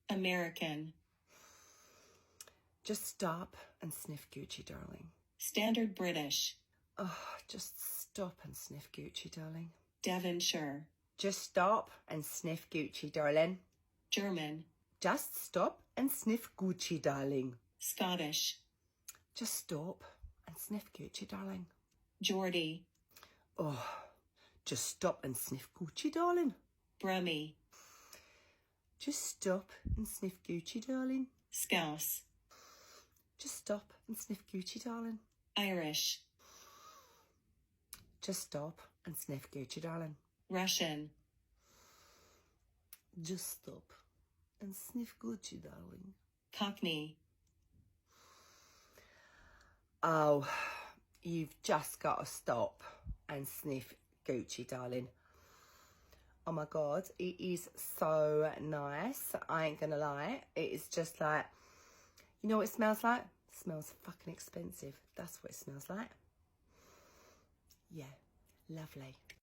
American. Just stop and sniff Gucci, darling. Standard British. Oh, just stop and sniff Gucci, darling. Devonshire. Just stop and sniff Gucci, darling. German. Just stop and sniff Gucci, darling. Scottish. Just stop and sniff Gucci, darling. Geordie. Oh, just stop and sniff Gucci, darling. Brummie. Just stop and sniff Gucci, darling. Scouse. Just stop and sniff Gucci, darling. Irish. Just stop and sniff Gucci, darling. Russian. Just stop and sniff Gucci, darling. Cockney. Oh, you've just got to stop and sniff Gucci, darling. Oh my God, it is so nice. I ain't gonna lie. It is just like, you know what it smells like? It smells fucking expensive. That's what it smells like. Yeah, lovely.